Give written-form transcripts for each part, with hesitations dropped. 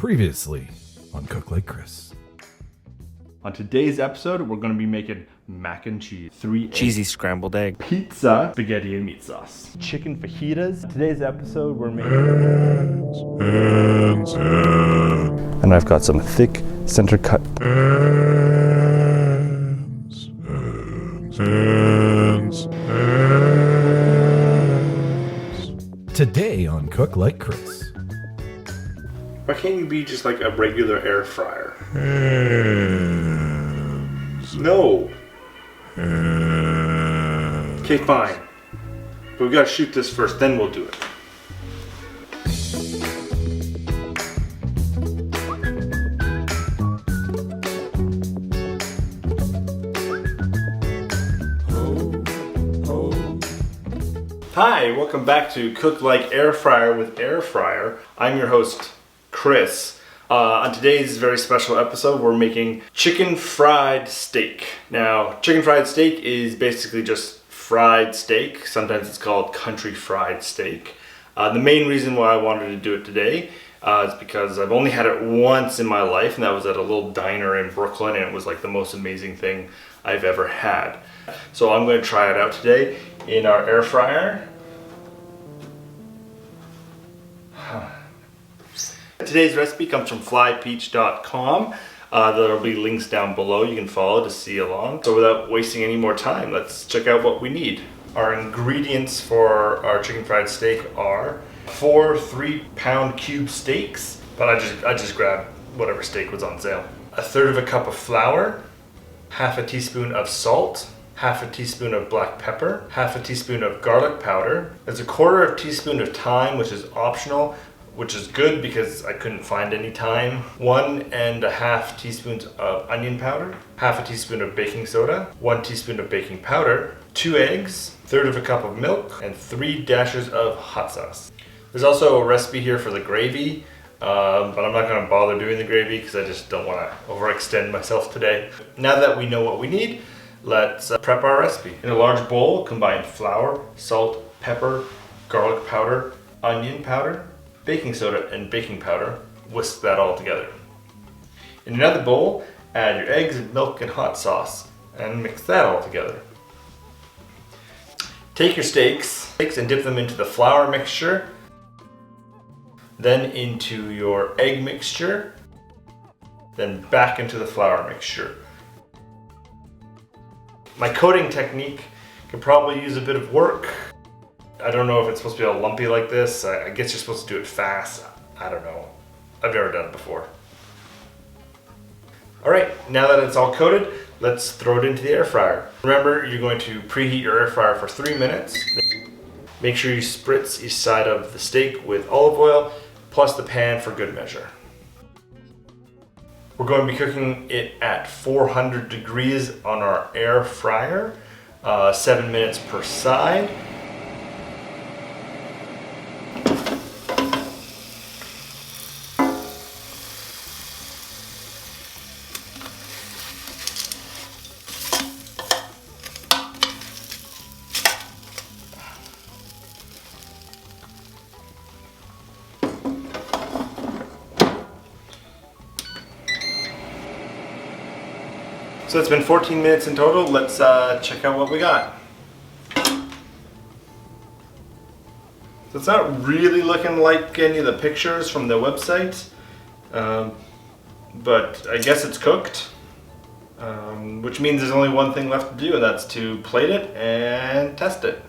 Previously on Cook Like Chris. On today's episode, we're going to be making mac and cheese, 3 cheesy eggs, scrambled egg, pizza, spaghetti and meat sauce, chicken fajitas. Today's episode, we're making and I've got some thick center cut Today on Cook Like Chris. Why can't you be just like a regular air fryer? No. Okay, fine. But we gotta shoot this first, then we'll do it. Hi, welcome back to Cook Like Air Fryer with Air Fryer. I'm your host, Chris. On today's very special episode, we're making chicken fried steak. Now, chicken fried steak is basically just fried steak. Sometimes it's called country fried steak. The main reason why I wanted to do it today is because I've only had it once in my life, and that was at a little diner in Brooklyn, and it was like the most amazing thing I've ever had. So I'm going to try it out today in our air fryer. Today's recipe comes from flypeach.com. There will be links down below you can follow to see along. So without wasting any more time, let's check out what we need. Our ingredients for our chicken fried steak are 4 3-pound cube steaks, but I just grabbed whatever steak was on sale. 1/3 cup of flour, 1/2 teaspoon of salt, 1/2 teaspoon of black pepper, 1/2 teaspoon of garlic powder. There's 1/4 teaspoon of thyme, which is optional, which is good because I couldn't find any thyme. 1.5 teaspoons of onion powder, 1/2 teaspoon of baking soda, 1 teaspoon of baking powder, 2 eggs, 1/3 cup of milk, and 3 dashes of hot sauce. There's also a recipe here for the gravy, but I'm not going to bother doing the gravy because I just don't want to overextend myself today. Now that we know what we need, let's prep our recipe. In a large bowl, combine flour, salt, pepper, garlic powder, onion powder, baking soda, and baking powder. Whisk that all together. In another bowl, add your eggs, milk, and hot sauce, and mix that all together. Take your steaks and dip them into the flour mixture, then into your egg mixture, then back into the flour mixture. My coating technique could probably use a bit of work. I don't know if it's supposed to be all lumpy like this. I guess you're supposed to do it fast. I don't know. I've never done it before. Alright, now that it's all coated, let's throw it into the air fryer. Remember, you're going to preheat your air fryer for 3 minutes. Make sure you spritz each side of the steak with olive oil, plus the pan for good measure. We're going to be cooking it at 400 degrees on our air fryer, 7 minutes per side. So it's been 14 minutes in total. Let's check out what we got. So it's not really looking like any of the pictures from the website, but I guess it's cooked, which means there's only one thing left to do, and that's to plate it and test it.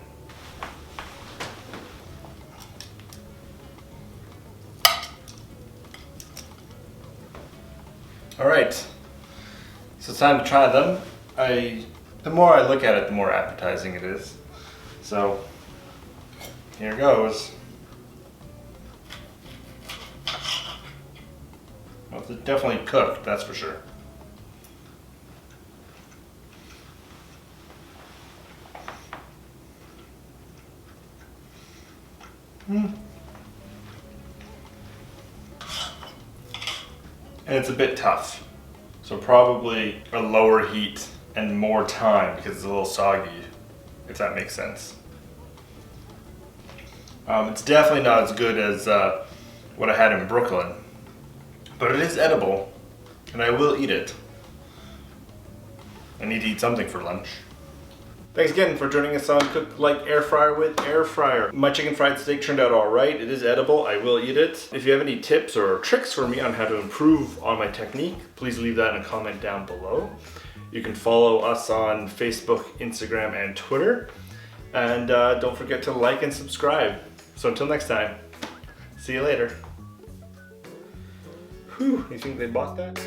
All right. So it's time to try them. The more I look at it, the more appetizing it is. So here goes. Well, it's definitely cooked, that's for sure. And it's a bit tough. So probably a lower heat and more time because it's a little soggy, if that makes sense. It's definitely not as good as what I had in Brooklyn. But it is edible, and I will eat it. I need to eat something for lunch. Thanks again for joining us on Cook Like Air Fryer with Air Fryer. My chicken fried steak turned out alright. It is edible. I will eat it. If you have any tips or tricks for me on how to improve on my technique, please leave that in a comment down below. You can follow us on Facebook, Instagram, and Twitter. And don't forget to like and subscribe. So until next time, see you later. Whew, you think they bought that?